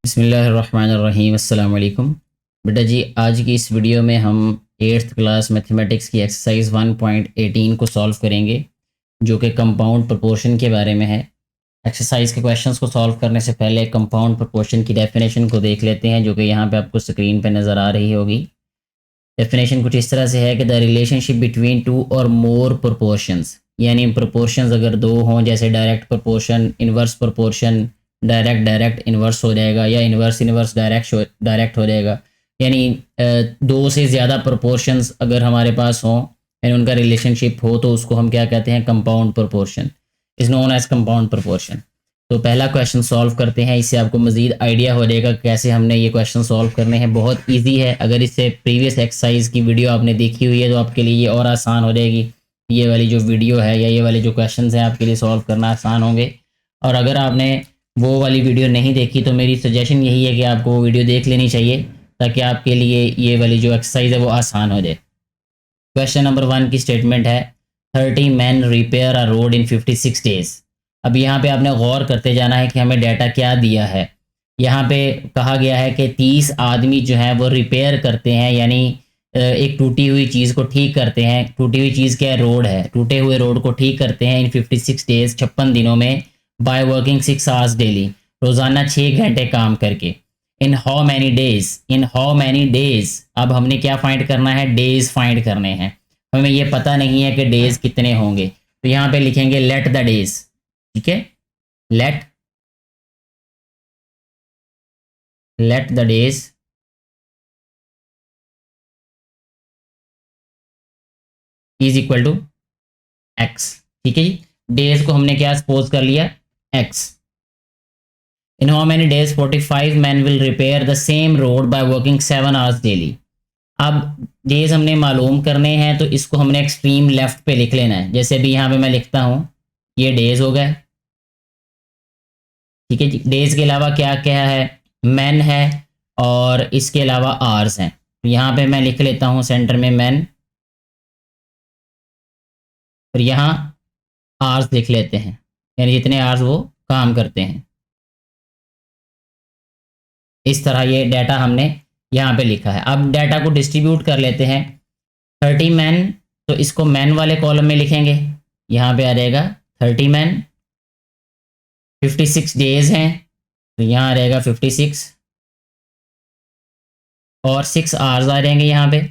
बिस्मिल्लाहिर्रहमानिर्रहीम अस्सलाम वालेकुम। बेटा जी, आज की इस वीडियो में हम 8th क्लास मैथमेटिक्स की एक्सरसाइज 1.18 को सॉल्व करेंगे, जो कि कंपाउंड प्रोपोर्शन के बारे में है। एक्सरसाइज के क्वेश्चंस को सॉल्व करने से पहले कंपाउंड प्रोपोर्शन की डेफिनेशन को देख लेते हैं, जो कि यहाँ पे आपको स्क्रीन पे नज़र आ रही होगी। डेफिनेशन कुछ इस तरह से है कि द रिलेशनशिप बिटवीन टू और मोर प्रोपोर्शंस, यानी प्रोपोर्शंस अगर दो हों, जैसे direct proportion, inverse proportion, direct direct inverse हो जाएगा, या इन्वर्स इन्वर्स डायरेक्ट हो जाएगा। यानी दो से ज़्यादा प्रोपोर्शंस अगर हमारे पास हों, यानी उनका रिलेशनशिप हो, तो उसको हम क्या कहते हैं? Compound proportion is known as compound proportion. तो पहला क्वेश्चन सॉल्व करते हैं, इससे आपको मज़ीद आइडिया हो जाएगा कैसे हमने ये क्वेश्चन सॉल्व करने हैं। बहुत इजी है। अगर इससे प्रीवियस एक्सरसाइज की वीडियो आपने देखी हुई है तो आपके लिए ये और आसान हो जाएगी। ये वाली जो वीडियो है या ये वाले जो क्वेश्चन हैं आपके लिए सॉल्व करना आसान होंगे। और अगर आपने वो वाली वीडियो नहीं देखी तो मेरी सजेशन यही है कि आपको वो वीडियो देख लेनी चाहिए, ताकि आपके लिए ये वाली जो एक्सरसाइज है वो आसान हो जाए। क्वेश्चन नंबर 1 की स्टेटमेंट है 30 मैन रिपेयर अ रोड इन 56 डेज। अब यहाँ पे आपने गौर करते जाना है कि हमें डाटा क्या दिया है। यहाँ पे कहा गया है कि 30 आदमी जो हैं वो रिपेयर करते हैं, यानी एक टूटी हुई चीज़ को ठीक करते हैं। टूटी हुई चीज़ क्या है? रोड है। टूटे हुए रोड को ठीक करते हैं इन 56 डेज, 56 दिनों में, बाय वर्किंग 6 आवर्स डेली, रोज़ाना 6 घंटे काम करके। In how many days, in how many days. अब हमने क्या फाइंड करना है? डेज फाइंड करने हैं। हमें ये पता नहीं है कि डेज कितने होंगे, तो यहाँ पे लिखेंगे लेट द डेज। ठीक है, let the days is equal to x. ठीक है जी, डेज को हमने क्या सपोज कर लिया? X. In how many days 45 man will repair the same road by working 7 hours daily. अब डेज हमने मालूम करने हैं, तो इसको हमने एक्सट्रीम लेफ्ट पे लिख लेना है। जैसे भी यहाँ पे मैं लिखता हूँ, ये डेज हो गए। ठीक है जी, डेज के अलावा क्या क्या है? मैन है, और इसके अलावा आवर्स हैं। यहाँ पे मैं लिख लेता हूँ सेंटर में मैन, और यहाँ आवर्स लिख लेते हैं, यानी जितने आवर्स वो काम करते हैं। इस तरह ये डाटा हमने यहाँ पे लिखा है। अब डाटा को डिस्ट्रीब्यूट कर लेते हैं। 30 मैन, तो इसको मैन वाले कॉलम में लिखेंगे, यहाँ पे आ जाएगा 30 मैन। 56 डेज हैं, तो यहाँ आ जाएगा 56, और 6 आवर्स आ जाएंगे यहाँ पे।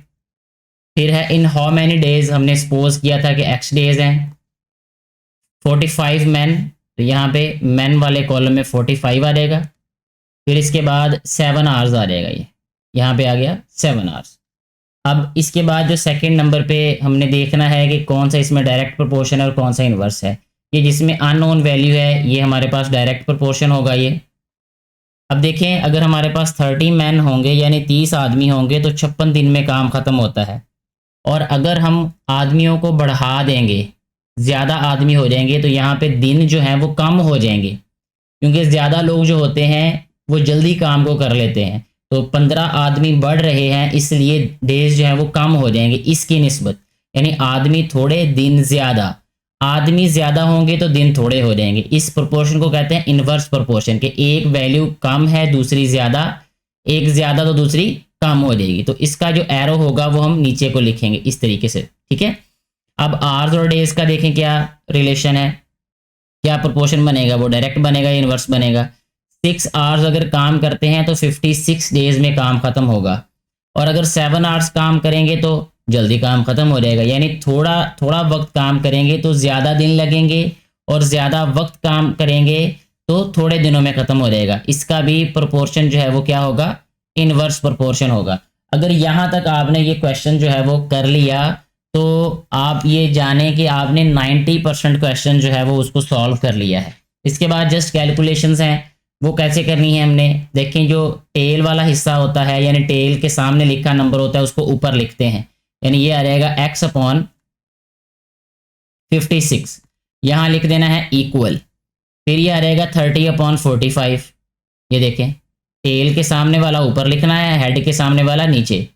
फिर है इन हाउ मैनी डेज, हमने सपोज किया था कि एक्स डेज हैं। 45 मैन, तो यहाँ पे मैन वाले कॉलम में 45 आ जाएगा। फिर इसके बाद 7 आवर्स आ जाएगा, ये यहाँ पे आ गया 7 आवर्स। अब इसके बाद जो सेकंड नंबर पे हमने देखना है कि कौन सा इसमें डायरेक्ट प्रोपोर्शन है और कौन सा इन्वर्स है। ये जिसमें अननोन वैल्यू है, ये हमारे पास डायरेक्ट प्रोपोर्शन होगा ये। अब देखें, अगर हमारे पास 30 मैन होंगे, यानी 30 आदमी होंगे, तो 56 दिन में काम ख़त्म होता है। और अगर हम आदमियों को बढ़ा देंगे, ज़्यादा आदमी हो जाएंगे, तो यहाँ पे दिन जो हैं वो कम हो जाएंगे, क्योंकि ज़्यादा लोग जो होते हैं वो जल्दी काम को कर लेते हैं। तो 15 आदमी बढ़ रहे हैं, इसलिए डेज जो हैं वो कम हो जाएंगे इसकी निस्बत। यानी आदमी थोड़े, दिन ज़्यादा। आदमी ज़्यादा होंगे तो दिन थोड़े हो जाएंगे। इस प्रोपोर्शन को कहते हैं इन्वर्स प्रोपोर्शन, कि एक वैल्यू कम है, दूसरी ज़्यादा, एक ज़्यादा तो दूसरी कम हो जाएगी। तो इसका जो एरो होगा वो हम नीचे को लिखेंगे इस तरीके से। ठीक है, अब आवर्स और डेज का देखें क्या रिलेशन है, क्या प्रोपोर्शन बनेगा? वो डायरेक्ट बनेगा या इन्वर्स बनेगा? 6 आवर्स अगर काम करते हैं तो 56 डेज में काम ख़त्म होगा, और अगर 7 आवर्स काम करेंगे तो जल्दी काम ख़त्म हो जाएगा। यानी थोड़ा थोड़ा वक्त काम करेंगे तो ज़्यादा दिन लगेंगे, और ज़्यादा वक्त काम करेंगे तो थोड़े दिनों में ख़त्म हो जाएगा। इसका भी प्रोपोर्शन जो है वो क्या होगा? इन्वर्स प्रोपोर्शन होगा। अगर यहाँ तक आपने ये क्वेश्चन जो है वो कर लिया, तो आप ये जानें कि आपने 90% क्वेश्चन जो है वो उसको सॉल्व कर लिया है। इसके बाद जस्ट कैलकुलेशंस हैं, वो कैसे करनी है हमने देखें। जो टेल वाला हिस्सा होता है, यानी टेल के सामने लिखा नंबर होता है, उसको ऊपर लिखते हैं, यानी ये आ जाएगा x अपॉन 56, यहाँ लिख देना है इक्वल। फिर ये आ जाएगा 30 अपॉन 45। ये देखें, टेल के सामने वाला ऊपर लिखना है, हेड के सामने वाला नीचे।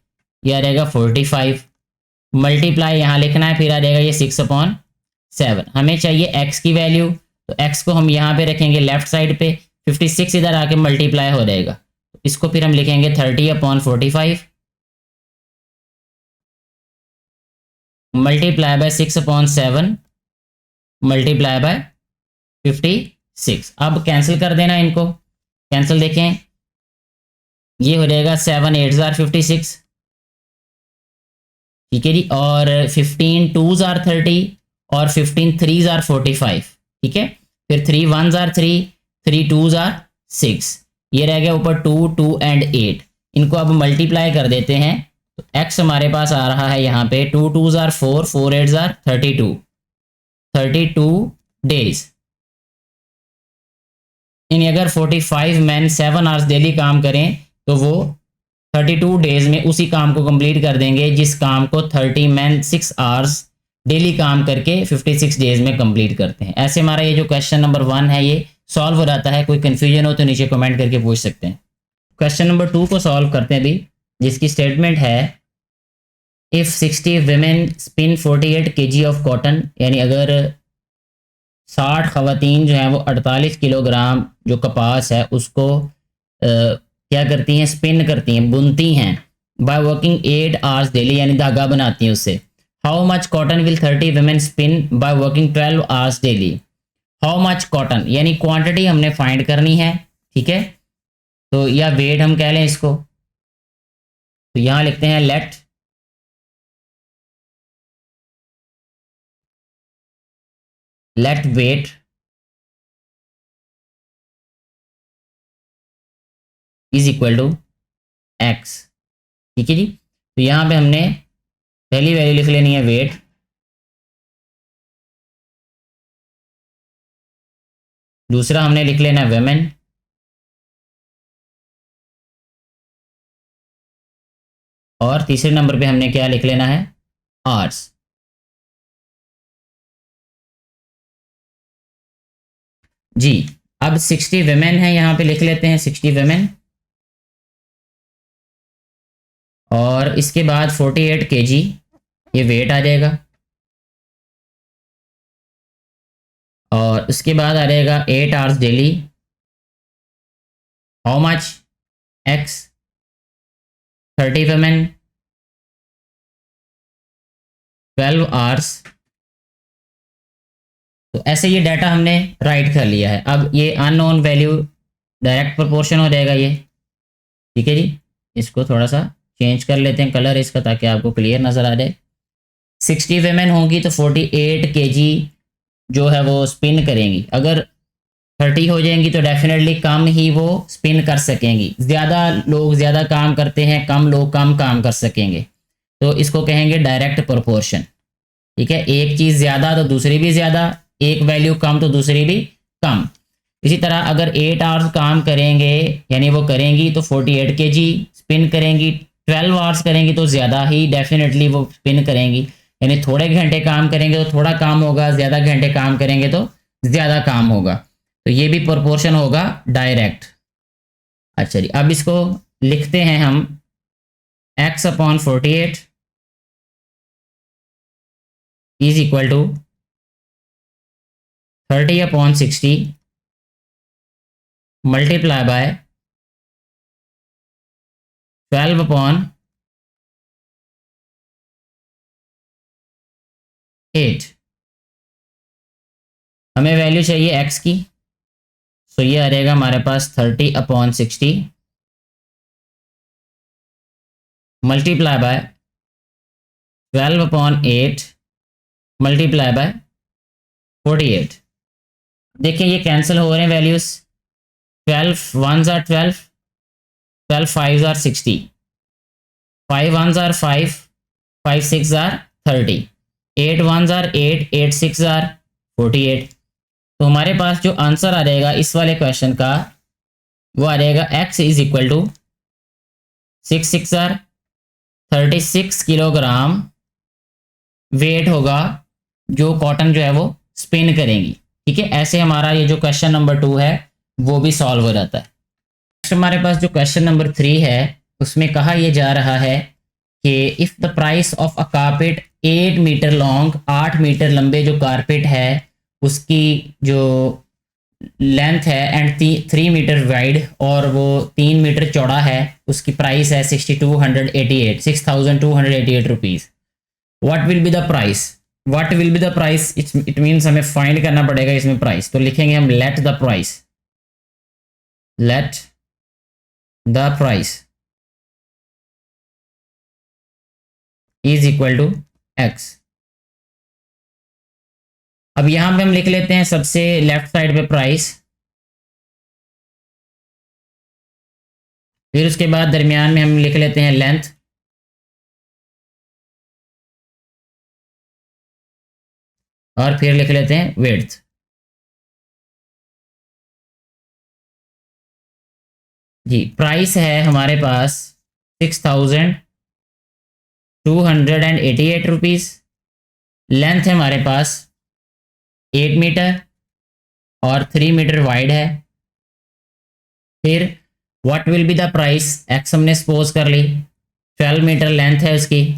ये आ जाएगा 45, मल्टीप्लाई यहाँ लिखना है, फिर आ जाएगा ये 6 अपॉन 7। हमें चाहिए x की वैल्यू, तो x को हम यहाँ पे रखेंगे लेफ्ट साइड पे, 56 इधर आके मल्टीप्लाई हो जाएगा, इसको फिर हम लिखेंगे 30/45 मल्टीप्लाई बाय 6/7 मल्टीप्लाई बाय 56। अब कैंसिल कर देना इनको, कैंसिल देखें, ये हो जाएगा 7 8 जार 56, ठीक है जी। और 15 2 जार 30 और 15 3 जार 45, ठीक है। फिर 3 1 जार 3, 3 2 जार 6, ये रह गया ऊपर 2 2 एंड 8। इनको अब मल्टीप्लाई कर देते हैं तो x हमारे पास आ रहा है यहाँ पे 2 2 जार 4, 4 8 जार 32 डेज। इन अगर 45 मैन 7 आवर्स डेली काम करें तो वो 32 डेज में उसी काम को कंप्लीट कर देंगे जिस काम को 30 मैन 6 आवर्स डेली काम करके 56 डेज में कंप्लीट करते हैं। ऐसे हमारा ये जो क्वेश्चन नंबर 1 है ये सॉल्व हो जाता है। कोई कंफ्यूजन हो तो नीचे कमेंट करके पूछ सकते हैं। क्वेश्चन नंबर 2 को सॉल्व करते हैं भी, जिसकी स्टेटमेंट है if 60 women spin 48 kg of cotton, यानी अगर 60 खवातीन जो हैं वो 48 किलोग्राम जो कपास है उसको क्या करती हैं, स्पिन करती हैं, बुनती हैं, बाय वर्किंग 8 आवर्स डेली, यानी धागा बनाती हैं उससे। How much cotton will 30 women spin by working 12 hours daily. How much cotton यानी क्वांटिटी हमने फाइंड करनी है, ठीक है। तो या वेट हम कह लें इसको, तो यहाँ लिखते हैं let weight is equal to x, ठीक है जी। तो यहाँ पे हमने पहली वैल्यू लिख लेनी है वेट, दूसरा हमने लिख लेना है वेमेन, और तीसरे नंबर पे हमने क्या लिख लेना है, आवर्स। जी अब 60 वेमेन है, यहाँ पे लिख लेते हैं 60 वेमेन, और इसके बाद 48 kg ये वेट आ जाएगा, और उसके बाद आ जाएगा 8 hours daily. How much x 30 women 12 hours. तो ऐसे ये डाटा हमने राइट कर लिया है। अब ये अननोन वैल्यू डायरेक्ट प्रोपोर्शन हो जाएगा ये, ठीक है जी। इसको थोड़ा सा चेंज कर लेते हैं कलर इसका ताकि आपको क्लियर नज़र आ जाए। 60 वेमेन होंगी तो 48 kg जो है वो स्पिन करेंगी। अगर 30 हो जाएंगी तो डेफिनेटली कम ही वो स्पिन कर सकेंगी। ज़्यादा लोग ज़्यादा काम करते हैं, कम लोग कम काम कर सकेंगे, तो इसको कहेंगे डायरेक्ट प्रोपोर्शन, ठीक है। एक चीज़ ज़्यादा तो दूसरी भी ज़्यादा, एक वैल्यू कम तो दूसरी भी कम। इसी तरह अगर 8 आवर्स काम करेंगे यानी वो करेंगी तो 48 kg स्पिन करेंगी, 12 आवर्स करेंगी तो ज़्यादा ही डेफिनेटली वो स्पिन करेंगी। यानी थोड़े घंटे काम करेंगे तो थोड़ा काम होगा, ज़्यादा घंटे काम करेंगे तो ज़्यादा काम होगा। तो ये भी प्रोपोर्शन होगा डायरेक्ट। अच्छा जी, अब इसको लिखते हैं हम x/48 is equal to 30/60 multiply by 12/8। हमें वैल्यू चाहिए x की, सो ये आ जाएगा हमारे पास 30/60 मल्टीप्लाई बाय 12/8 मल्टीप्लाई बाय 48। देखिए ये कैंसिल हो रहे हैं values, 12 1s are 12, 12 5s are 60, 5 1s are 5, 5 6s are 30, 8 1s are 8, 8 6s are 48। तो हमारे पास जो आंसर आ जाएगा इस वाले क्वेश्चन का वो आ जाएगा x is equal to 6 6 are 36 kilogram weight होगा जो कॉटन जो है वो स्पिन करेंगी, ठीक है। ऐसे हमारा ये जो क्वेश्चन नंबर 2 है वो भी सॉल्व हो जाता है। नेक्स्ट हमारे पास जो क्वेश्चन नंबर 3 है उसमें कहा यह जा रहा है कि if the price of a carpet 8 metre long, 8 metre लंबे जो कारपेट है उसकी जो लेंथ है एंड 3 मीटर वाइड और वो 3 मीटर चौड़ा है, उसकी प्राइस है 6288 rupees. What will be the price? What will be the price, it means हमें फाइंड करना पड़ेगा इसमें प्राइस। तो लिखेंगे हम let the price, let the price is equal to x. अब यहां पे हम लिख लेते हैं सबसे लेफ्ट साइड पे प्राइस, फिर उसके बाद दरमियान में हम लिख लेते हैं लेंथ, और फिर लिख लेते हैं विड्थ। जी, प्राइस है हमारे पास 6288 रुपीज़, लेंथ है हमारे पास 8 मीटर और 3 मीटर वाइड है। फिर what will be the price, x हमने सपोज कर ली, 12 मीटर लेंथ है उसकी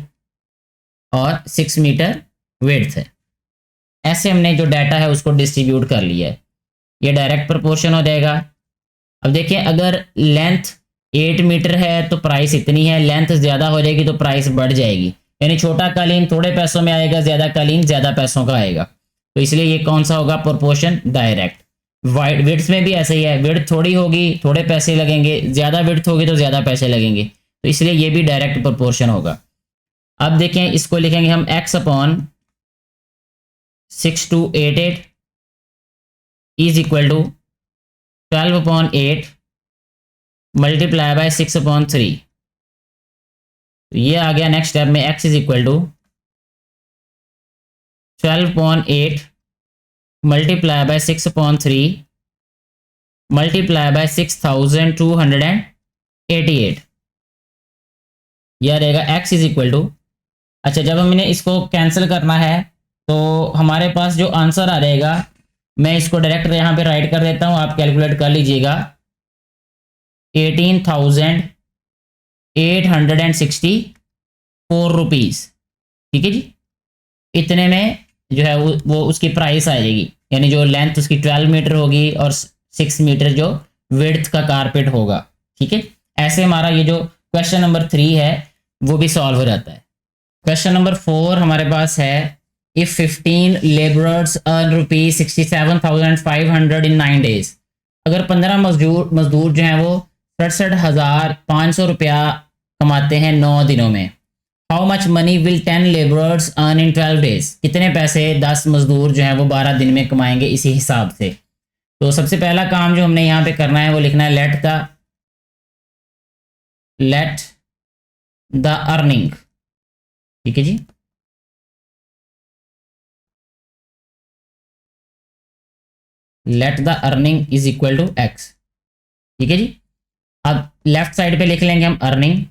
और 6 मीटर विड्थ है। ऐसे हमने जो डाटा है उसको डिस्ट्रीब्यूट कर लिया है, ये डायरेक्ट प्रोपोर्शन हो जाएगा। अब देखिए अगर लेंथ 8 मीटर है तो प्राइस इतनी है, लेंथ ज़्यादा हो जाएगी तो प्राइस बढ़ जाएगी, यानी छोटा कालीन थोड़े पैसों में आएगा, ज़्यादा कालीन ज़्यादा पैसों का आएगा। तो इसलिए ये कौन सा होगा प्रोपोर्शन, डायरेक्ट। वाइड विड्थ में भी ऐसे ही है, विड्थ थोड़ी होगी थोड़े पैसे लगेंगे, ज़्यादा विड्थ होगी तो ज़्यादा पैसे लगेंगे, तो इसलिए ये भी डायरेक्ट प्रोपोर्शन होगा। अब देखें इसको लिखेंगे हम x upon 6288 is equal to 12/8 multiply by 6/3। ये आ गया नेक्स्ट स्टेप में, x is equal to 12/8 multiply by 6/3 multiply by 6288। यह रहेगा x इज इक्वल टू, अच्छा जब हमने इसको कैंसिल करना है तो हमारे पास जो आंसर आ जाएगा, मैं इसको डायरेक्ट यहाँ पे राइट कर देता हूँ, आप कैलकुलेट कर लीजिएगा, 18,864 रुपीज़। ठीक है जी, इतने में जो है वो उसकी प्राइस आ जाएगी, यानी जो लेंथ उसकी 12 मीटर होगी और 6 मीटर जो विड्थ का कारपेट होगा। ठीक है, ऐसे हमारा ये जो क्वेश्चन नंबर 3 है वो भी सॉल्व हो जाता है। क्वेश्चन नंबर 4 हमारे पास है, if 15 labourers earn ₹67,500 in 9 days। अगर 15 मजदूर जो हैं वो 67,500 रुपया कमाते हैं 9 दिनों में। How much money will 10 labourers earn in 12 days। कितने पैसे 10 मजदूर जो हैं वो 12 दिन में कमाएंगे इसी हिसाब से। तो सबसे पहला काम जो हमने यहाँ पे करना है वो लिखना है लेट द अर्निंग। ठीक है जी, let the earning is equal to x. ठीक है जी, अब लेफ्ट साइड पे लिख लेंगे हम अर्निंग,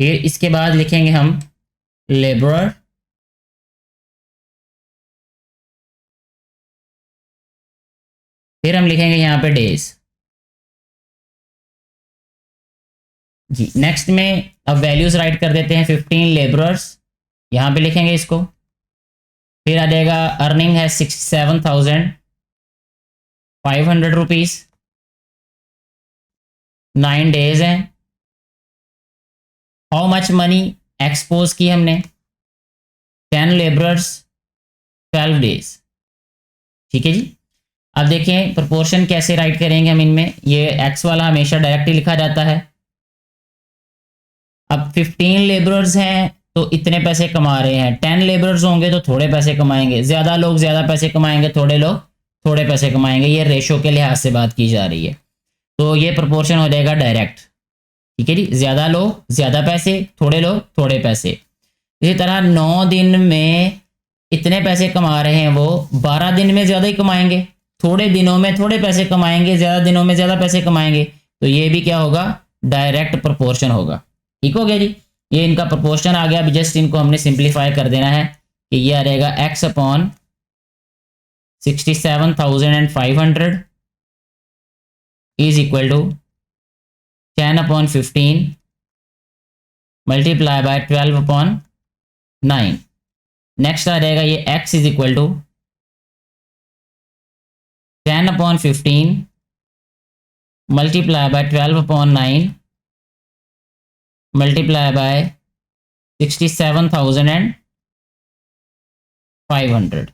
फिर इसके बाद लिखेंगे हम लेबरर, फिर हम लिखेंगे यहाँ पे डेज। जी, नेक्स्ट में अब वैल्यूज राइट कर देते हैं, 15 लेबरर्स यहाँ पे लिखेंगे इसको, फिर आ जाएगा अर्निंग है 67,500 रुपीज़, 9 days हैं। हाउ मच मनी एक्सपोज की हमने, 10 लेबरर्स 12 days। ठीक है जी, अब देखें प्रोपोर्शन कैसे राइट करेंगे हम इनमें, ये एक्स वाला हमेशा डायरेक्टली लिखा जाता है। अब 15 लेबरर्स हैं तो इतने पैसे कमा रहे हैं, 10 लेबरर्स होंगे तो थोड़े पैसे कमाएंगे, ज़्यादा लोग ज़्यादा पैसे कमाएंगे, थोड़े लोग थोड़े पैसे कमाएंगे, ये रेशो के लिहाज से बात की जा रही है। तो ये प्रोपोर्शन हो जाएगा डायरेक्ट। ठीक है जी, ज़्यादा लोग ज़्यादा पैसे, थोड़े लोग थोड़े पैसे। इसी तरह 9 दिन में इतने पैसे कमा रहे हैं वो 12 दिन में ज़्यादा ही कमाएंगे, थोड़े दिनों में थोड़े पैसे कमाएंगे, ज़्यादा दिनों में ज़्यादा पैसे कमाएंगे। तो ये भी क्या होगा, डायरेक्ट प्रोपोर्शन होगा। ठीक हो गया जी, ये इनका प्रोपोर्शन आ गया। अभी जस्ट इनको हमने सिंप्लीफाई कर देना है कि ये आ रहेगा x upon 67,500 is equal to 10/15 multiply by 12/9। Next आ जाएगा ये x is equal to 10/15 multiply by 12/9 multiply by 67,500।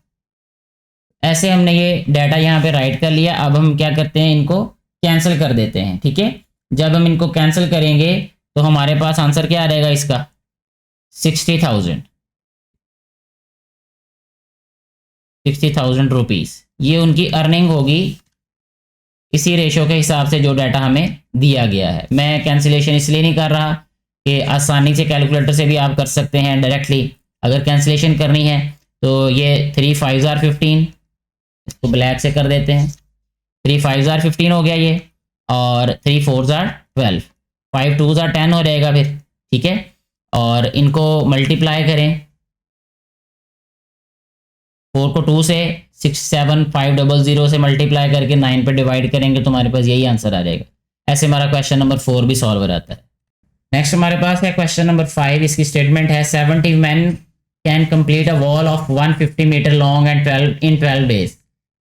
ऐसे हमने ये डाटा यहाँ पे राइट कर लिया। अब हम क्या करते हैं, इनको कैंसिल कर देते हैं। ठीक है, जब हम इनको कैंसिल करेंगे तो हमारे पास आंसर क्या आ जाएगा इसका, 60,000 रुपीज़। ये उनकी अर्निंग होगी इसी रेशो के हिसाब से जो डाटा हमें दिया गया है। मैं कैंसिलेशन इसलिए नहीं कर रहा कि आसानी से कैलकुलेटर से भी आप कर सकते हैं डायरेक्टली। अगर कैंसिलेशन करनी है तो ये 3 5 ज़ार 15, इसको ब्लैक से कर देते हैं। 3 5 ज़ार 15 हो गया ये, और 3 4 ज़ार 12, 5 2 ज़ार 10 हो जाएगा फिर। ठीक है, और इनको मल्टीप्लाई करें, 4 को 2 से 67500 से मल्टीप्लाई करके 9 पे डिवाइड करेंगे तो हमारे पास यही आंसर आ जाएगा। ऐसे हमारा क्वेश्चन नंबर 4 भी सॉल्व हो जाता है। नेक्स्ट हमारे पास है क्वेश्चन नंबर 5। इसकी स्टेटमेंट है 70 men can complete a wall of 150 metre long and 12 days.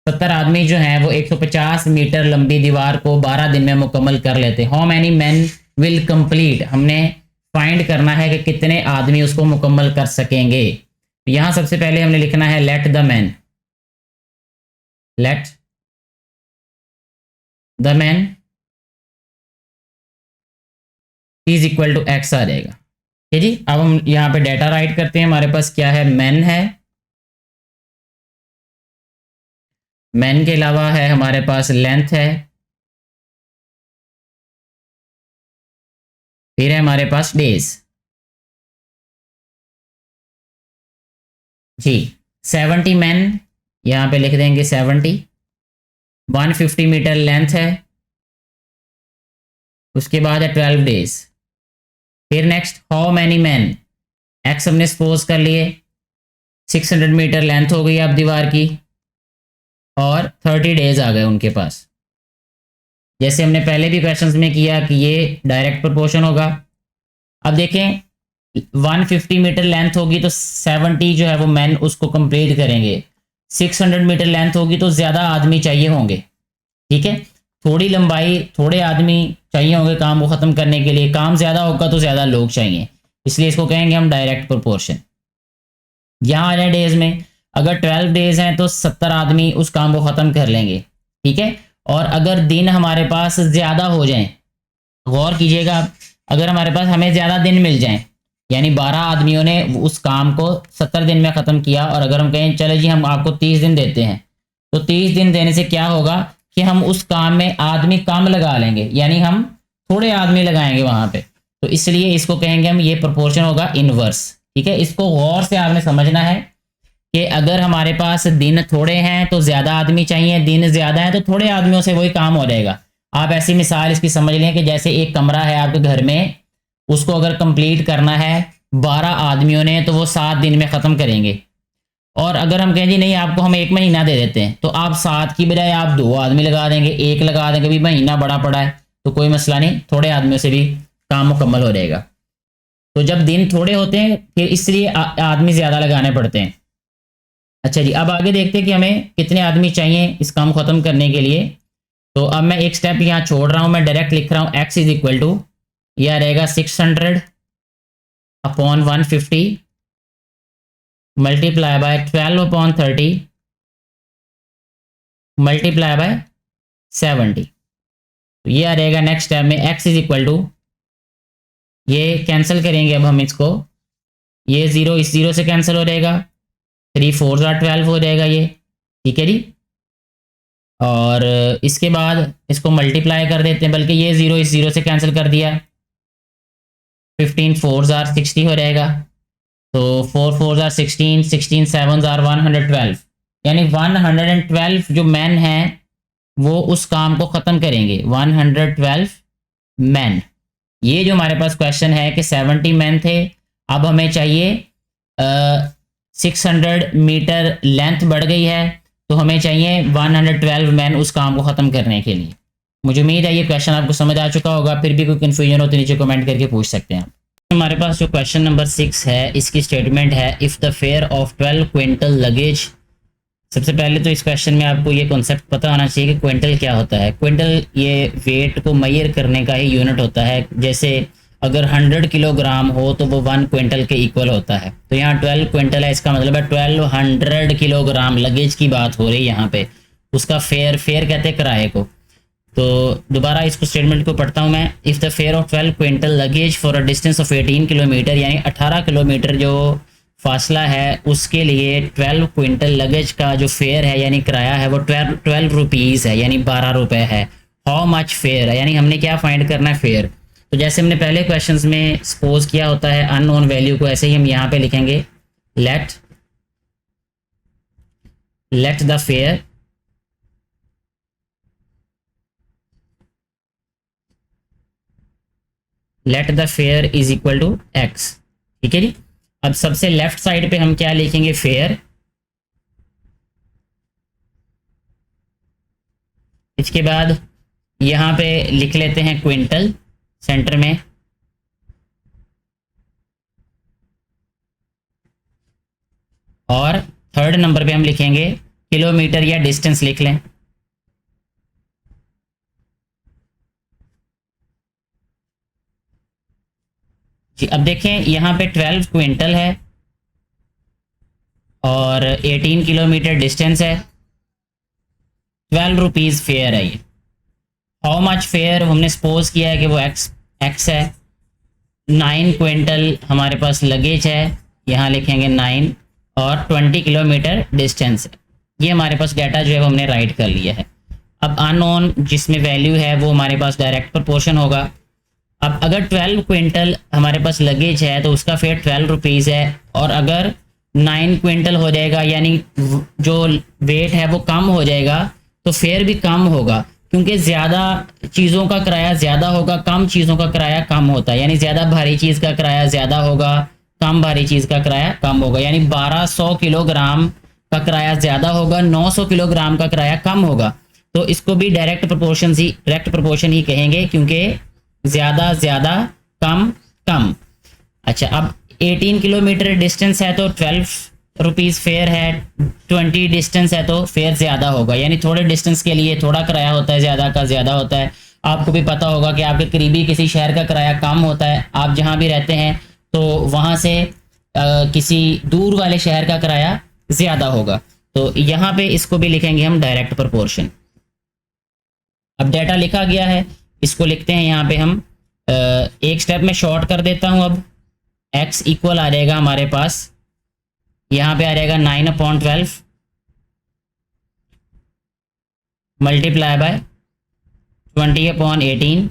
70 आदमी जो हैं वो 150 मीटर लंबी दीवार को 12 दिन में मुकम्मल कर लेते हैं। How many man will complete, हमने फाइंड करना है कि कितने आदमी उसको मुकम्मल कर सकेंगे। यहां सबसे पहले हमने लिखना है let the man is equal to X आ जाएगा। ठीक जी, अब हम यहाँ पे डाटा राइट करते हैं। हमारे पास क्या है, मैन है, मैन के अलावा है हमारे पास लेंथ है, फिर है हमारे पास डेज। जी 70 मैन यहाँ पे लिख देंगे 70, 150 मीटर लेंथ है, उसके बाद है 12 डेज। फिर next how many man, x हमने सपोज कर लिए, 600 मीटर लेंथ हो गई अब दीवार की, और 30 डेज आ गए उनके पास। जैसे हमने पहले भी क्वेश्चंस में किया कि ये डायरेक्ट प्रोपोर्शन होगा। अब देखें 150 मीटर लेंथ होगी तो 70 जो है वो मैन उसको कंप्लीट करेंगे। 600 मीटर लेंथ होगी तो ज़्यादा आदमी चाहिए होंगे। ठीक है, थोड़ी लंबाई थोड़े आदमी चाहिए होंगे काम को ख़त्म करने के लिए, काम ज़्यादा होगा तो ज़्यादा लोग चाहिए, इसलिए इसको कहेंगे हम डायरेक्ट प्रोपोर्शन। यहाँ आ जाए डेज में, अगर 12 डेज हैं तो 70 आदमी उस काम को ख़त्म कर लेंगे। ठीक है, और अगर दिन हमारे पास ज़्यादा हो जाएं, गौर कीजिएगा, अगर हमारे पास हमें ज़्यादा दिन मिल जाएं, यानी 12 आदमियों ने उस काम को 70 दिन में ख़त्म किया, और अगर हम कहें चलो जी हम आपको 30 दिन देते हैं, तो 30 दिन देने से क्या होगा कि हम उस काम में आदमी कम लगा लेंगे, यानी हम थोड़े आदमी लगाएंगे वहाँ पे। तो इसलिए इसको कहेंगे हम, ये प्रोपोर्शन होगा इनवर्स। ठीक है, इसको गौर से आपने समझना है कि अगर हमारे पास दिन थोड़े हैं तो ज़्यादा आदमी चाहिए, दिन ज़्यादा है तो थोड़े आदमियों से वही काम हो जाएगा। आप ऐसी मिसाल इसकी समझ लें कि जैसे एक कमरा है आपके घर में, उसको अगर कंप्लीट करना है 12 आदमियों ने तो वो 7 दिन में ख़त्म करेंगे। और अगर हम कहें जी नहीं आपको हम 1 महीना दे देते हैं, तो आप 7 की बजाय आप 2 आदमी लगा देंगे, 1 लगा देंगे, भी महीना बड़ा पड़ा है तो कोई मसला नहीं, थोड़े आदमियों से भी काम मुकम्मल हो जाएगा। तो जब दिन थोड़े होते हैं फिर इसलिए आदमी ज़्यादा लगाने पड़ते हैं। अच्छा जी, अब आगे देखते हैं कि हमें कितने आदमी चाहिए इस काम को ख़त्म करने के लिए। तो अब मैं एक स्टेप यहाँ छोड़ रहा हूँ, मैं डायरेक्ट लिख रहा हूँ एक्स इज इक्वल टू, यह रहेगा 600/150 मल्टीप्लाई बाय 12/30 मल्टीप्लाई बाय 70। तो ये आ रहेगा नेक्स्ट स्टेप में एक्स इज इक्वल टू, ये कैंसिल करेंगे अब हम इसको, ये 0 इस 0 से कैंसिल हो जाएगा, 3 4 ज़ार 12 हो जाएगा ये। ठीक है जी, और इसके बाद इसको मल्टीप्लाई कर देते हैं, बल्कि ये 0 इस 0 से कैंसिल कर दिया, 15 4 ज़ार 60 हो जाएगा। तो 4 4 ज़ार 16, 16 7 ज़ार 112, यानी 112 जो मैन हैं वो उस काम को ख़त्म करेंगे। 112 मैन, ये जो हमारे पास क्वेश्चन है कि 70 मैन थे, अब हमें चाहिए 600 मीटर लेंथ बढ़ गई है तो हमें चाहिए 112 मैन उस काम को ख़त्म करने के लिए। मुझे उम्मीद है ये क्वेश्चन आपको समझ आ चुका होगा। फिर भी कोई कन्फ्यूजन हो तो नीचे कमेंट करके पूछ सकते हैं आप। हमारे पास जो क्वेश्चन नंबर 6 है, इसकी स्टेटमेंट है if the fair of 12 quintal luggage. सबसे पहले तो इस क्वेश्चन में आपको ये कॉन्सेप्ट पता होना चाहिए कि क्विंटल क्या होता है। क्विंटल ये वेट को मेजर करने का ही यूनिट होता है। जैसे अगर 100 किलोग्राम हो तो वो 1 क्विंटल के इक्वल होता है। तो यहाँ 12 क्विंटल है, इसका मतलब है 1200 किलोग्राम लगेज की बात हो रही है यहाँ पे। उसका फेयर कहते हैं किराए को। तो दोबारा इसको स्टेटमेंट को पढ़ता हूँ मैं। If the fair of 12 quintal luggage for a distance of 18 kilometre, यानी 18 किलोमीटर जो फासला है उसके लिए 12 क्विंटल लगेज का जो फेयर है यानी किराया है वो 12 रुपीज़ है, यानी 12 रुपये है। हाउ मच फेयर है, यानी हमने क्या फाइंड करना है, फेयर। तो जैसे हमने पहले क्वेश्चंस में सपोज किया होता है अननोन वैल्यू को, ऐसे ही हम यहाँ पे लिखेंगे let the fare is equal to x. ठीक है जी। अब सबसे लेफ्ट साइड पे हम क्या लिखेंगे, फेयर। इसके बाद यहाँ पे लिख लेते हैं क्विंटल सेंटर में, और थर्ड नंबर पे हम लिखेंगे किलोमीटर या डिस्टेंस लिख लें। जी अब देखें यहाँ पे 12 क्विंटल है और 18 किलोमीटर डिस्टेंस है। 12 रुपीज़ फेयर है ये। हाउ मच फेयर हमने सपोज किया है कि वो एक्स है। 9 क्विंटल हमारे पास लगेज है, यहाँ लिखेंगे 9, और 20 किलोमीटर डिस्टेंस है। ये हमारे पास डाटा जो है वो हमने राइट कर लिया है। अब अननोन जिसमें वैल्यू है वो हमारे पास डायरेक्ट प्रोपोर्शन होगा। अब अगर 12 क्विंटल हमारे पास लगेज है तो उसका फेयर 12 रुपीज़ है, और अगर 9 क्विंटल हो जाएगा यानी जो वेट है वो कम हो जाएगा तो फेयर भी कम होगा, क्योंकि ज़्यादा चीज़ों का किराया ज़्यादा होगा, कम चीज़ों का किराया कम होता है। यानी ज़्यादा भारी चीज़ का किराया ज़्यादा होगा, कम भारी चीज़ का किराया कम होगा। यानी 1200 किलोग्राम का किराया ज़्यादा होगा, 900 किलोग्राम का किराया कम होगा। तो इसको भी डायरेक्ट प्रोपोर्शन ही कहेंगे, क्योंकि ज़्यादा ज़्यादा कम कम। अच्छा, अब 18 किलोमीटर डिस्टेंस है तो 12 रुपीज़ फेयर है, 20 डिस्टेंस है तो फेयर ज़्यादा होगा। यानी थोड़े डिस्टेंस के लिए थोड़ा किराया होता है, ज़्यादा का ज़्यादा होता है। आपको भी पता होगा कि आपके करीबी किसी शहर का किराया कम होता है, आप जहाँ भी रहते हैं तो वहाँ से किसी दूर वाले शहर का किराया ज़्यादा होगा। तो यहाँ पे इसको भी लिखेंगे हम डायरेक्ट प्रोपोर्शन। अब डाटा लिखा गया है, इसको लिखते हैं यहाँ पे हम एक स्टेप में शॉर्ट कर देता हूँ। अब x इक्वल आ जाएगा हमारे पास, यहाँ पे आ जाएगा 9/12 मल्टीप्लाई बाय 20/18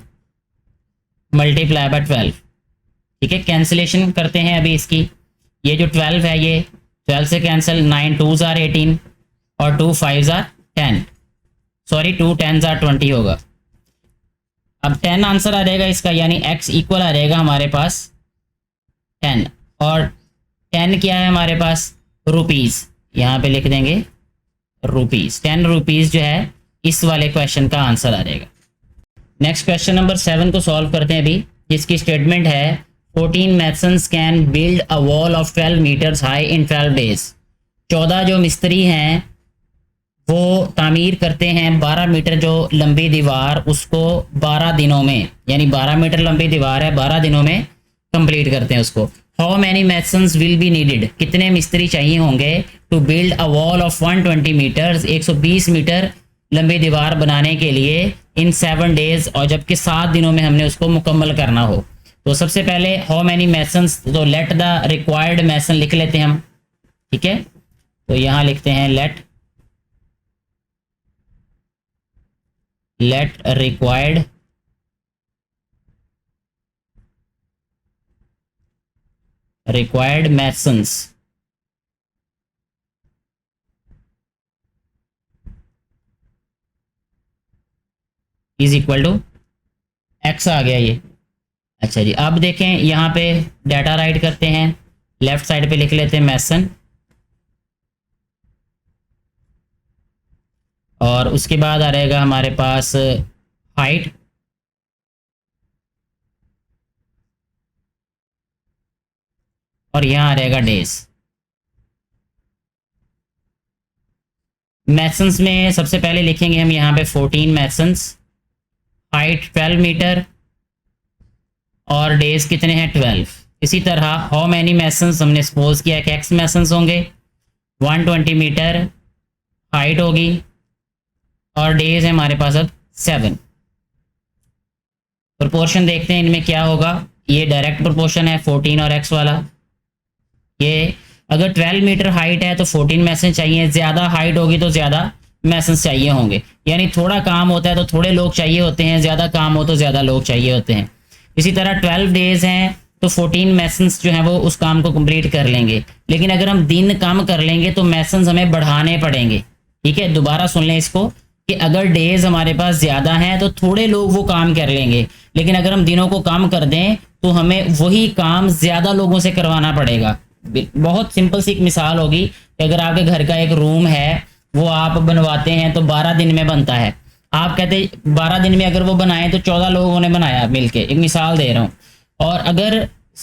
मल्टीप्लाई बाय 12। ठीक है, कैंसिलेशन करते हैं अभी इसकी। ये जो 12 है ये 12 से कैंसिल, 9 2s are 18 और 2 5s are 10, sorry 2 10s are 20 होगा। अब 10 आंसर आ जाएगा इसका, यानी x इक्वल आ जाएगा हमारे पास 10, और 10 क्या है हमारे पास, रुपीज़। यहाँ पे लिख देंगे रुपीज़। 10 रुपीज़ जो है इस वाले क्वेश्चन का आंसर आ जाएगा। नेक्स्ट क्वेश्चन नंबर 7 को सॉल्व करते हैं अभी, जिसकी स्टेटमेंट है 14 masons can build a wall of 12 metres high in 12 days. 14 जो मिस्त्री हैं वो तामीर करते हैं 12 मीटर जो लंबी दीवार, उसको 12 दिनों में, यानी 12 मीटर लंबी दीवार है, 12 दिनों में कंप्लीट करते हैं उसको। How many masons will be needed, कितने मिस्त्री चाहिए होंगे to build a wall of 120 metres, 120 metre लंबी दीवार बनाने के लिए इन 7 डेज, और जबकि 7 दिनों में हमने उसको मुकम्मल करना हो। तो सबसे पहले हाउ मैनी मैसन्स, तो लेट द रिक्वायर्ड मैसन लिख लेते हैं हम। ठीक है, तो यहाँ लिखते हैं let required masons is equal to X आ गया ये। अच्छा जी, अब देखें यहाँ पे डाटा राइट करते हैं, लेफ्ट साइड पे लिख लेते हैं मैसन, और उसके बाद आ रहेगा हमारे पास हाइट, और यहाँ आ रहेगा डेज। मैसन्स में सबसे पहले लिखेंगे हम यहाँ पे 14 मैसन्स, हाइट 12 मीटर और डेज कितने हैं 12। इसी तरह हाउ मैनी मैसन्स हमने सपोज किया कि एक्स मैसन्स होंगे, 120 मीटर हाइट होगी और डेज है हमारे पास अब 7। प्रोपोर्शन देखते हैं इनमें क्या होगा। ये डायरेक्ट प्रोपोर्शन है 14 और एक्स वाला। ये अगर 12 मीटर हाइट है तो 14 मैसन चाहिए, ज़्यादा हाइट होगी तो ज़्यादा मैसन्स चाहिए होंगे। यानी थोड़ा काम होता है तो थोड़े लोग चाहिए होते हैं, ज़्यादा काम हो तो ज़्यादा लोग चाहिए होते हैं। इसी तरह 12 डेज हैं तो 14 मैसन्स जो हैं वो उस काम को कंप्लीट कर लेंगे। लेकिन अगर हम दिन कम कर लेंगे तो मैसन्स हमें बढ़ाने पड़ेंगे। ठीक है, दोबारा सुन लें इसको कि अगर डेज हमारे पास ज़्यादा हैं तो थोड़े लोग वो काम कर लेंगे, लेकिन अगर हम दिनों को कम कर दें तो हमें वही काम ज़्यादा लोगों से करवाना पड़ेगा। बहुत सिंपल सी एक मिसाल होगी कि अगर आपके घर का एक रूम है वो आप बनवाते हैं तो 12 दिन में बनता है। आप कहते 12 दिन में अगर वो बनाए तो 14 लोगों ने बनाया मिलके, एक मिसाल दे रहा हूँ। और अगर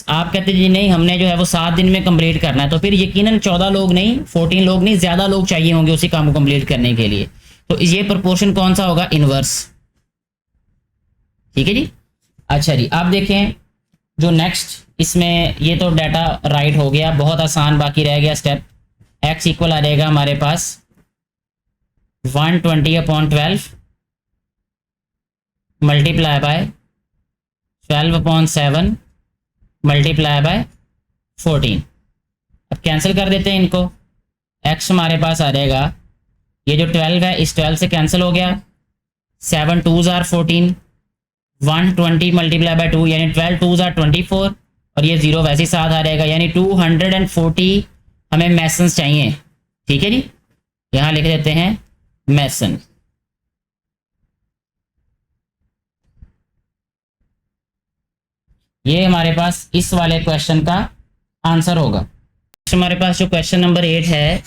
आप कहते जी नहीं हमने जो है वो 7 दिन में कंप्लीट करना है, तो फिर यकीनन 14 लोग नहीं, 14 लोग नहीं, ज़्यादा लोग चाहिए होंगे उसी काम को कंप्लीट करने के लिए। तो ये प्रोपोर्शन कौन सा होगा, इनवर्स। ठीक है जी। अच्छा जी, आप देखें जो नेक्स्ट इसमें, ये तो डाटा राइट हो गया, बहुत आसान, बाकी रह गया स्टेप। एक्स इक्वल आ जाएगा हमारे पास 120/12 मल्टीप्लाई बाय 12/7 मल्टीप्लाई बाय 14। अब कैंसिल कर देते हैं इनको। एक्स हमारे पास आ जाएगा, ये जो 12 है इस 12 से कैंसिल हो गया, 7 2s are 14, 120 मल्टीप्लाई बाय 2 यानी 12 2s are 24 और ये 0 वैसे ही साथ आ रहेगा, यानी 240 हमें मैसन्स चाहिए। ठीक है जी, यहाँ लिख देते हैं मैसन। ये हमारे पास इस वाले क्वेश्चन का आंसर होगा। हमारे पास जो क्वेश्चन नंबर 8 है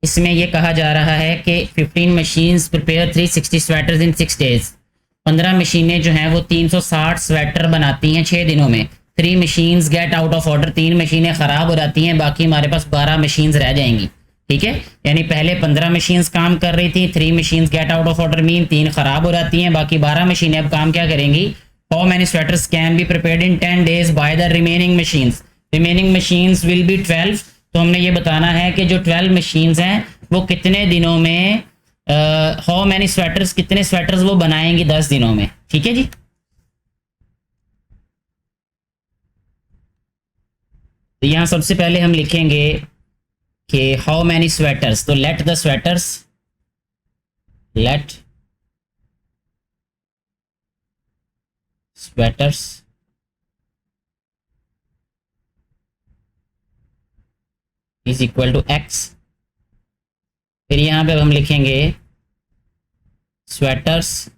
इसमें ये कहा जा रहा है कि 15 मशीन्स प्रिपेयर 360 स्वेटर्स इन 6 डेज। 15 मशीनें जो हैं वो 360 स्वेटर बनाती हैं 6 दिनों में। 3 machines get out of order, 3 मशीनें ख़राब हो जाती हैं, बाकी हमारे पास 12 मशीन्स रह जाएंगी। ठीक है, यानी पहले 15 मशीन्स काम कर रही थी, 3 machines get out of order mean 3 ख़राब हो जाती हैं, बाकी 12 मशीनें अब काम क्या करेंगी। How many sweaters can be prepared in 10 days by the remaining machines. Remaining machines will be 12। तो हमने ये बताना है कि जो 12 मशीन्स हैं वो कितने दिनों में, हाउ मैनी स्वेटर्स, कितने स्वेटर्स वो बनाएंगी 10 दिनों में। ठीक है जी। तो यहाँ सबसे पहले हम लिखेंगे कि हाउ मैनी स्वेटर्स, तो let the sweaters, let sweaters is equal to x. फिर यहाँ पे हम लिखेंगे स्वेटर्स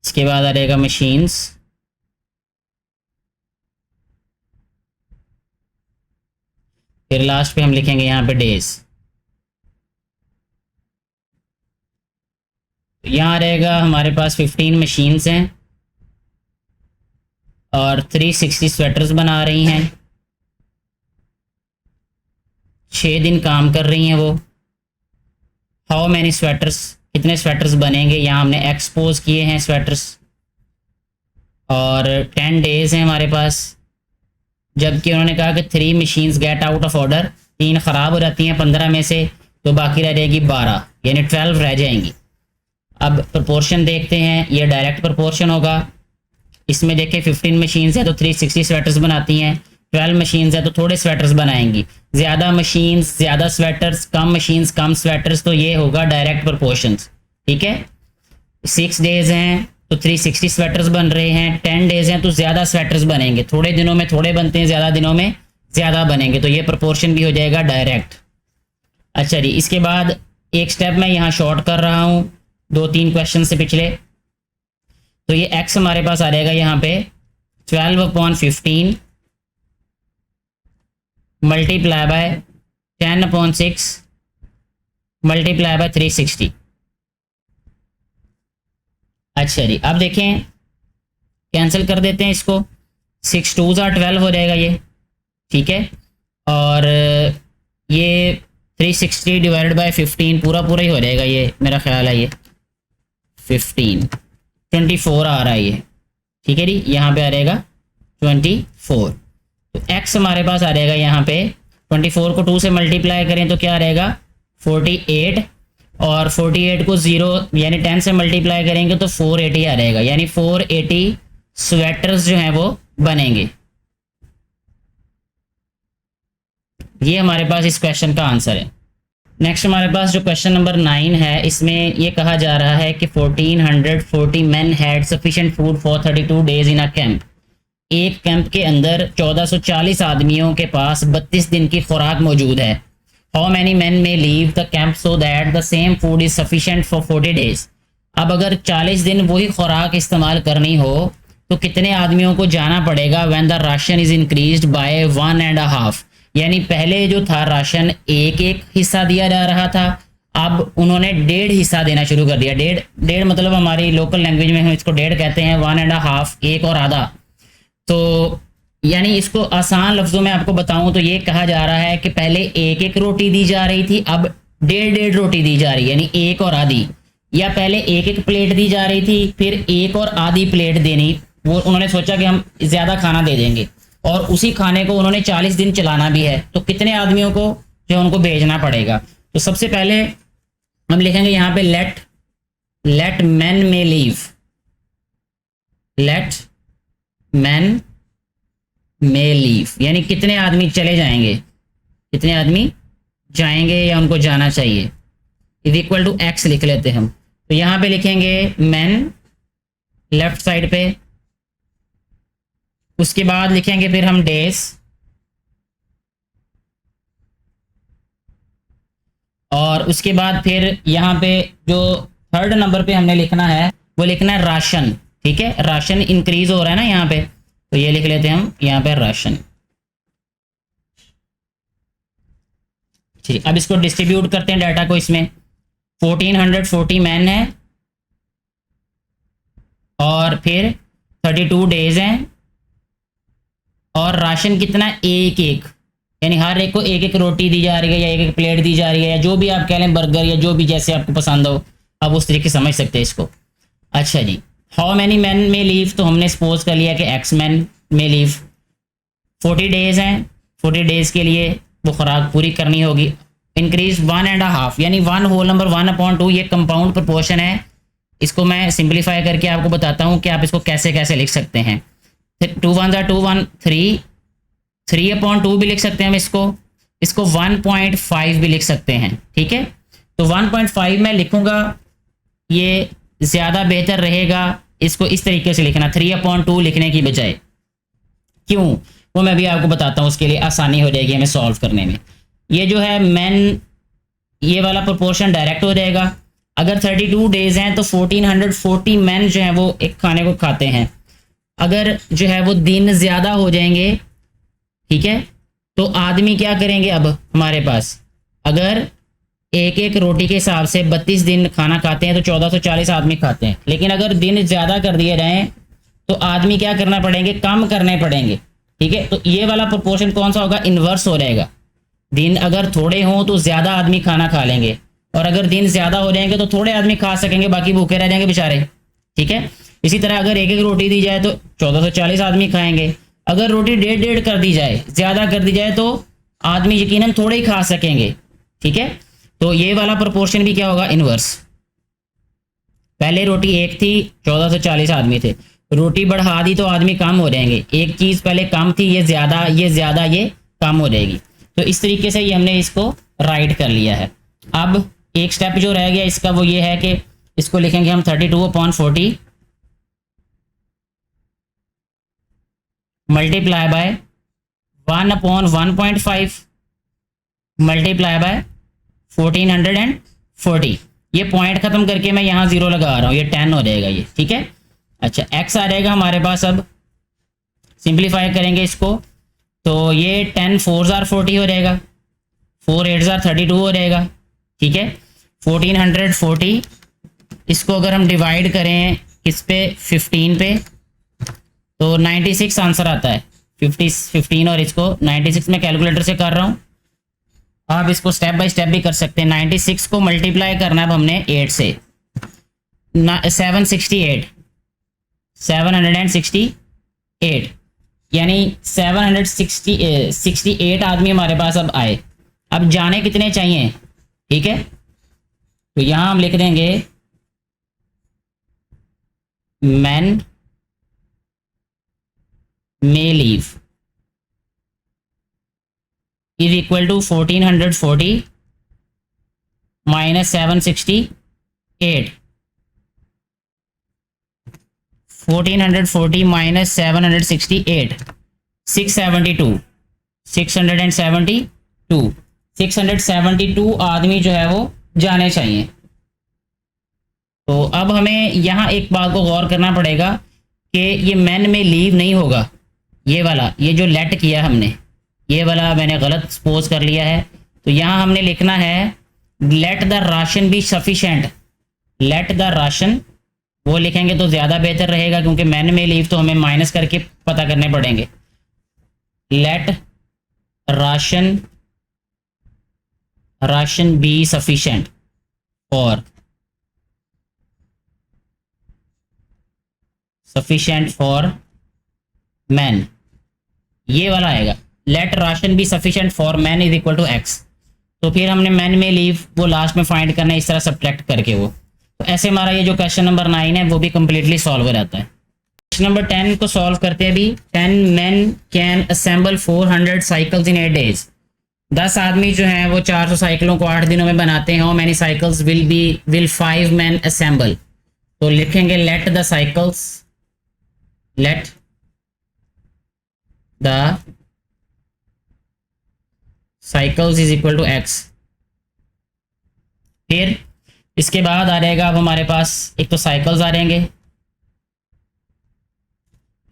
इसके बाद आ रहेगा मशीन्स, फिर लास्ट पे हम लिखेंगे यहाँ पे डेज। यहाँ रहेगा हमारे पास 15 मशीन्स हैं और 360 स्वेटर्स बना रही हैं, 6 दिन काम कर रही हैं वो। हाउ मैनी स्वेटर्स, कितने स्वेटर्स बनेंगे, यहाँ हमने एक्सपोज किए हैं स्वेटर्स, और 10 डेज हैं हमारे पास। जबकि उन्होंने कहा कि 3 machines get out of order, 3 ख़राब हो जाती हैं 15 में से, तो बाकी रह जाएगी 12 यानी 12 रह जाएंगी। अब प्रोपोर्शन देखते हैं, ये डायरेक्ट प्रोपोर्शन होगा। इसमें देखें 15 मशीन्स है तो 360 स्वेटर्स बनाती हैं, 12 मशीन्स है तो थोड़े स्वेटर्स बनाएंगी। ज़्यादा मशीन्स ज़्यादा स्वेटर्स, कम मशीन्स कम स्वेटर्स, तो ये होगा डायरेक्ट प्रोपोर्शंस। ठीक है, 6 डेज हैं तो 360 स्वेटर्स बन रहे हैं, 10 डेज हैं तो ज़्यादा स्वेटर्स बनेंगे, थोड़े दिनों में थोड़े बनते हैं, ज़्यादा दिनों में ज़्यादा बनेंगे, तो ये प्रोपोर्शन भी हो जाएगा डायरेक्ट। अच्छा जी, इसके बाद एक स्टेप मैं यहाँ शॉर्ट कर रहा हूँ 2-3 क्वेश्चन से पिछले। तो ये x हमारे पास आ जाएगा यहाँ पे 12/15 मल्टीप्लाई बाय 10/6 मल्टीप्लाई बाय 360। अच्छा जी, अब देखें कैंसिल कर देते हैं इसको, 6 2 12 हो जाएगा ये, ठीक है। और ये 360 डिवाइडेड बाय 15 पूरा पूरा ही हो जाएगा ये, मेरा ख्याल है ये 15 24 आ रहा है ये, ठीक है जी। यहाँ पे आ जाएगा 24, तो x हमारे पास आ जाएगा यहाँ पे 24 को 2 से मल्टीप्लाई करें तो क्या रहेगा 48, और 48 को 0 यानी 10 से मल्टीप्लाई करेंगे तो 480 आ रहेगा, यानी 480 स्वेटर्स जो हैं वो बनेंगे। ये हमारे पास इस क्वेश्चन का आंसर है। नेक्स्ट हमारे पास जो क्वेश्चन नंबर 9 है, इसमें ये कहा जा रहा है कि 1440 man had sufficient food for 32 days in a camp. एक कैंप के अंदर 1440 आदमियों के पास 32 दिन की खुराक मौजूद है। हाउ मैनी मैन में leave the camp so that the same food is sufficient for 40 days. अब अगर 40 दिन वही खुराक इस्तेमाल करनी हो तो कितने आदमियों को जाना पड़ेगा when the ration is increased by 1.5। यानी पहले जो था राशन एक हिस्सा दिया जा रहा था, अब उन्होंने 1.5 हिस्सा देना शुरू कर दिया। डेढ़ मतलब हमारी लोकल लैंग्वेज में हम इसको 1.5 कहते हैं, 1.5 एक और आधा। तो यानी इसको आसान लफ्जों में आपको बताऊं तो ये कहा जा रहा है कि पहले एक रोटी दी जा रही थी, अब 1.5 रोटी दी जा रही है, यानी एक और आधी। या पहले एक प्लेट दी जा रही थी, फिर एक और आधी प्लेट देनी, वो उन्होंने सोचा कि हम ज़्यादा खाना दे देंगे, और उसी खाने को उन्होंने 40 दिन चलाना भी है, तो कितने आदमियों को जो उनको भेजना पड़ेगा। तो सबसे पहले हम लिखेंगे यहाँ पे लेट मैन में लीव, लेट मैन में लीव यानी कितने आदमी चले जाएंगे, कितने आदमी जाएंगे या उनको जाना चाहिए, इज इक्वल टू एक्स लिख लेते हैं हम। तो यहाँ पे लिखेंगे मैन लेफ्ट साइड पे, उसके बाद लिखेंगे फिर हम डेज, और उसके बाद फिर यहाँ पे जो 3rd नंबर पे हमने लिखना है वो लिखना है राशन, ठीक है। राशन इंक्रीज हो रहा है ना यहाँ पे, तो ये लिख लेते हैं हम यहाँ पे राशन, ठीक। अब इसको डिस्ट्रीब्यूट करते हैं डाटा को। इसमें 1440 मैन है और फिर 32 डेज हैं, और राशन कितना एक यानी हर एक को एक रोटी दी जा रही है या एक प्लेट दी जा रही है, या जो भी आप कह लें, बर्गर या जो भी जैसे आपको पसंद हो, आप उस तरीके से समझ सकते हैं इसको। अच्छा जी, हाउ मैनी मैन में लीव, तो हमने सपोज कर लिया कि एक्स मैन में लीव। 40 डेज हैं, 40 डेज के लिए वो खुराक पूरी करनी होगी। इंक्रीज 1.5 यानी 1 होल नंबर 1/2, ये कंपाउंड प्रोपोर्शन है। इसको मैं सिंप्लीफाई करके आपको बताता हूँ कि आप इसको कैसे कैसे लिख सकते हैं। 2 1 2 1 3/2 भी लिख सकते हैं हम इसको 1.5 भी लिख सकते हैं, ठीक है। तो 1.5 मैं लिखूंगा, ये ज़्यादा बेहतर रहेगा इसको इस तरीके से लिखना 3/2 लिखने की बजाय। क्यों, वो मैं भी आपको बताता हूँ, उसके लिए आसानी हो जाएगी हमें सॉल्व करने में। ये जो है मैन, ये वाला प्रोपोर्शन डायरेक्ट हो जाएगा। अगर 32 डेज हैं तो 1440 मैन जो है वो एक खाने को खाते हैं। अगर जो है वो दिन ज़्यादा हो जाएंगे, ठीक है, तो आदमी क्या करेंगे। अब हमारे पास अगर एक रोटी के हिसाब से 32 दिन खाना खाते हैं तो 1440 आदमी खाते हैं, लेकिन अगर दिन ज़्यादा कर दिए जाएँ तो आदमी क्या करना पड़ेंगे, कम करने पड़ेंगे, ठीक है। तो ये वाला प्रोपोर्शन कौन सा होगा, इन्वर्स हो जाएगा। दिन अगर थोड़े हों तो ज़्यादा आदमी खाना खा लेंगे, और अगर दिन ज़्यादा हो जाएंगे तो थोड़े आदमी खा सकेंगे, बाकी भूखे रह जाएंगे बेचारे, ठीक है। इसी तरह अगर एक रोटी दी जाए तो 1440 आदमी खाएंगे। अगर रोटी 1.5 कर दी जाए, ज़्यादा कर दी जाए, तो आदमी यकीनन थोड़े ही खा सकेंगे, ठीक है। तो ये वाला प्रोपोर्शन भी क्या होगा, इन्वर्स। पहले रोटी एक थी, 1440 आदमी थे, रोटी बढ़ा दी तो आदमी कम हो जाएंगे। एक चीज़ पहले कम थी, ये ज़्यादा, ये कम हो जाएगी। तो इस तरीके से ये हमने इसको राइट कर लिया है। अब एक स्टेप जो रह गया इसका वो ये है कि इसको लिखेंगे हम 32/40 मल्टीप्लाई बाय 1/1.5 मल्टीप्लाई बाय 1440। ये पॉइंट खत्म करके मैं यहाँ 0 लगा रहा हूँ, ये 10 हो जाएगा ये, ठीक है। अच्छा, x आ जाएगा हमारे पास। अब सिंप्लीफाई करेंगे इसको तो ये 10 4s are 40 हो जाएगा, 4 8s are 32 हो जाएगा, ठीक है। 1440 इसको अगर हम डिवाइड करें किस पे, 15 पे, तो 96 आंसर आता है। 15 और इसको 96 में कैलकुलेटर से कर रहा हूँ। आप इसको स्टेप बाय स्टेप भी कर सकते हैं। 96 को मल्टीप्लाई करना है अब हमने 8 से। 768 यानी 768 आदमी हमारे पास अब आए। अब जाने कितने चाहिए, ठीक है। तो यहां हम लिख देंगे man may leave is equal to 1440 minus 768। 1440 minus 768 672 आदमी जो है वो जाने चाहिए। तो अब हमें यहाँ एक बात को गौर करना पड़ेगा कि ये मैन में लीव नहीं होगा। ये वाला, ये जो लेट किया हमने, ये वाला मैंने गलत सपोज कर लिया है। तो यहाँ हमने लिखना है let the ration be sufficient. Let the ration वो लिखेंगे तो ज़्यादा बेहतर रहेगा, क्योंकि मैन में लीव तो हमें माइनस करके पता करने पड़ेंगे। Let ration be sufficient for man, ये वाला आएगा। Let ration be sufficient for man is equal to x. तो फिर हमने मैन में लीव वो लास्ट में फाइंड करना है, इस तरह सब्ट्रैक्ट करके वो। तो ऐसे हमारा ये जो क्वेश्चन नंबर 9 है वो भी कंप्लीटली सॉल्व हो जाता है। क्वेश्चन नंबर 10 को सॉल्व करते हैं अभी। 10 men can assemble 400 cycles in 8 days। 10 आदमी जो हैं वो 400 साइकिलों को 8 दिनों में बनाते हैं। How many cycles will 5 men assemble. तो लिखेंगे let the cycles is equal to x. फिर इसके बाद आ जाएगा अब हमारे पास एक तो साइकिल्स आ जाएंगे,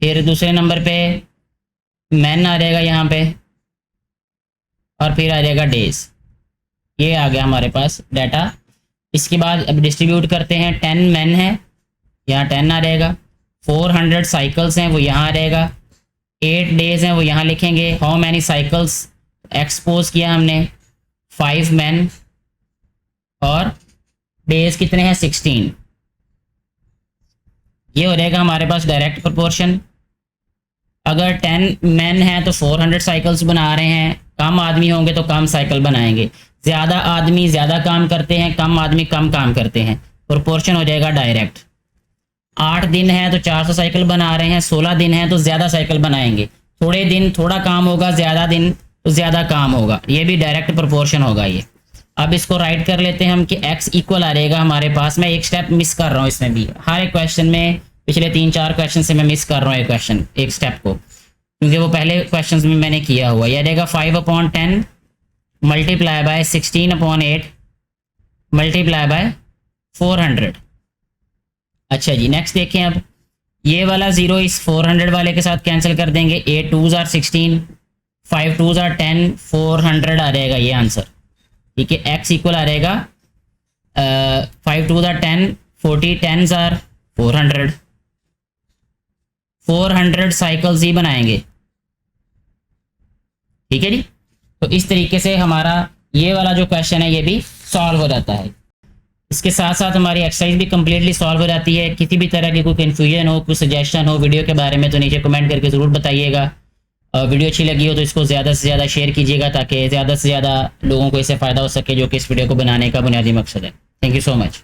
फिर दूसरे नंबर पे मैन आ जाएगा यहाँ पे, और फिर आ जाएगा डेज। ये आ गया हमारे पास डाटा। इसके बाद अब डिस्ट्रीब्यूट करते हैं। 10 मैन है, यहाँ 10 आ जाएगा। 400 साइकिल्स हैं, वो यहाँ आ जाएगा। 8 days हैं, वो यहाँ लिखेंगे। हाउ मैनी साइकिल्स एक्सपोज किया हमने 5 मैन, और डेज कितने हैं 16। ये हो जाएगा हमारे पास डायरेक्ट प्रोपोर्शन। अगर 10 मैन हैं तो 400 साइकिल्स बना रहे हैं, कम आदमी होंगे तो कम साइकिल बनाएंगे। ज़्यादा आदमी ज़्यादा काम करते हैं, कम आदमी कम काम करते हैं। प्रोपोर्शन हो जाएगा डायरेक्ट। 8 दिन है तो 400 साइकिल बना रहे हैं, 16 दिन है तो ज़्यादा साइकिल बनाएंगे। थोड़े दिन थोड़ा काम होगा, ज़्यादा दिन तो ज़्यादा काम होगा। ये भी डायरेक्ट प्रोपोर्शन होगा ये। अब इसको राइट कर लेते हैं हम कि x इक्वल आ रहेगा हमारे पास। मैं एक स्टेप मिस कर रहा हूँ इसमें भी, हर एक क्वेश्चन में पिछले 3-4 क्वेश्चन से मैं मिस कर रहा हूँ एक स्टेप को, क्योंकि वो पहले क्वेश्चन में मैंने किया हुआ। यह रहेगा 5/10 मल्टीप्लाई बाय 16/8 मल्टीप्लाई बाय 400। अच्छा जी, नेक्स्ट देखें। अब ये वाला 0 इस 400 वाले के साथ कैंसिल कर देंगे। 8 2s are 16, 5 2s are 10, 400 आ जाएगा ये आंसर, ठीक है। x इक्वल आ रहेगा 5 2s are 10, 40 10s are 400। 400 cycles ही बनाएंगे, ठीक है जी। तो इस तरीके से हमारा ये वाला जो क्वेश्चन है ये भी सॉल्व हो जाता है। इसके साथ साथ हमारी एक्सरसाइज भी कम्प्लीटली सॉल्व हो जाती है। किसी भी तरह की कोई कन्फ्यूजन हो, कोई सजेशन हो वीडियो के बारे में, तो नीचे कमेंट करके ज़रूर बताइएगा। वीडियो अच्छी लगी हो तो इसको ज़्यादा से ज़्यादा शेयर कीजिएगा, ताकि ज़्यादा से ज़्यादा लोगों को इससे फ़ायदा हो सके, जो कि इस वीडियो को बनाने का बुनियादी मकसद है। Thank you so much.